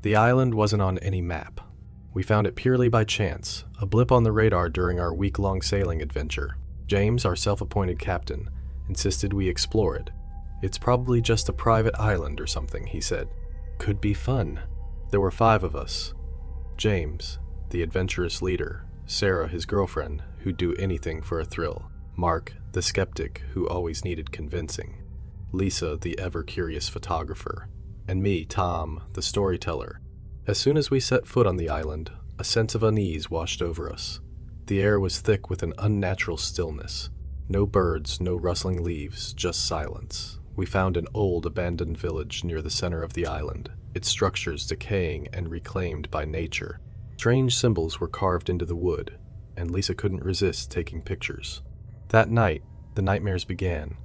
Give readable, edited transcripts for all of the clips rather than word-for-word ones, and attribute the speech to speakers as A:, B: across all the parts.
A: The island wasn't on any map. We found it purely by chance, a blip on the radar during our week-long sailing adventure. James, our self-appointed captain, insisted we explore it. "It's probably just a private island or something," he said. "Could be fun." There were 5 of us. James, the adventurous leader; Sarah, his girlfriend, who'd do anything for a thrill; Mark, the skeptic who always needed convincing; Lisa, the ever-curious photographer; and me, Tom, the storyteller. As soon as we set foot on the island, a sense of unease washed over us. The air was thick with an unnatural stillness. No birds, no rustling leaves, just silence. We found an old, abandoned village near the center of the island, its structures decaying and reclaimed by nature. Strange symbols were carved into the wood, and Lisa couldn't resist taking pictures. That night, the nightmares began.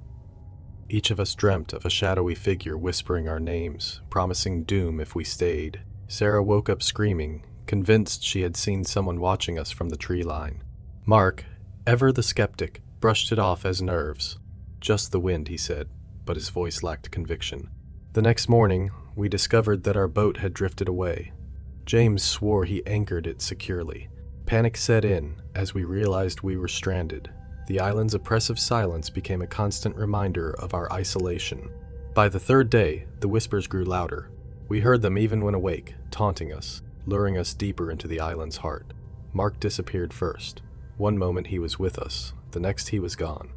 A: Each of us dreamt of a shadowy figure whispering our names, promising doom if we stayed. Sarah woke up screaming, convinced she had seen someone watching us from the tree line. Mark, ever the skeptic, brushed it off as nerves. "Just the wind," he said, but his voice lacked conviction. The next morning, we discovered that our boat had drifted away. James swore he anchored it securely. Panic set in as we realized we were stranded. The island's oppressive silence became a constant reminder of our isolation. By the 3rd day, the whispers grew louder. We heard them even when awake, taunting us, luring us deeper into the island's heart. Mark disappeared first. One moment he was with us, the next he was gone.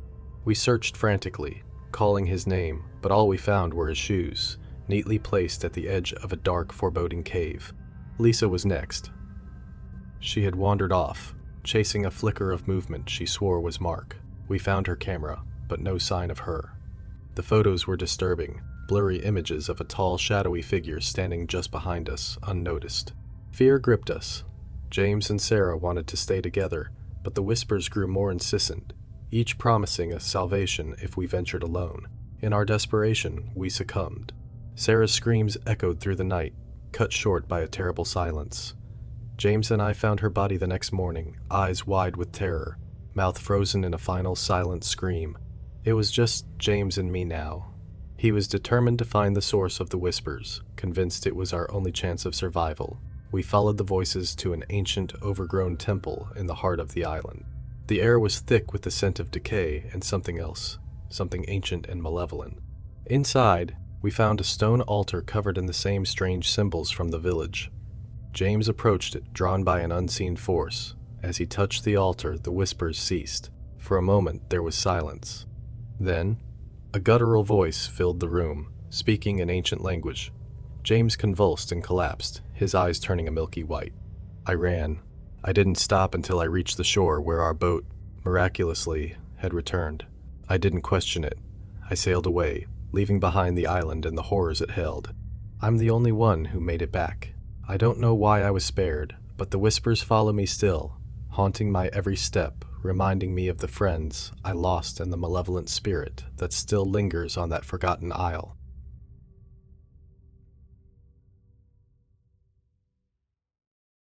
A: We searched frantically, calling his name, but all we found were his shoes, neatly placed at the edge of a dark, foreboding cave. Lisa was next. She had wandered off, chasing a flicker of movement she swore was Mark. We found her camera, but no sign of her. The photos were disturbing, blurry images of a tall, shadowy figure standing just behind us, unnoticed. Fear gripped us. James and Sarah wanted to stay together, but the whispers grew more insistent, each promising us salvation if we ventured alone. In our desperation, we succumbed. Sarah's screams echoed through the night, cut short by a terrible silence. James and I found her body the next morning, eyes wide with terror, mouth frozen in a final silent scream. It was just James and me now. He was determined to find the source of the whispers, convinced it was our only chance of survival. We followed the voices to an ancient, overgrown temple in the heart of the island. The air was thick with the scent of decay and something else, something ancient and malevolent. Inside, we found a stone altar covered in the same strange symbols from the village. James approached it, drawn by an unseen force. As he touched the altar, the whispers ceased. For a moment, there was silence. Then, a guttural voice filled the room, speaking in ancient language. James convulsed and collapsed, his eyes turning a milky white. I ran. I didn't stop until I reached the shore where our boat, miraculously, had returned. I didn't question it. I sailed away, leaving behind the island and the horrors it held. I'm the only one who made it back. I don't know why I was spared, but the whispers follow me still, haunting my every step, reminding me of the friends I lost and the malevolent spirit that still lingers on that forgotten isle.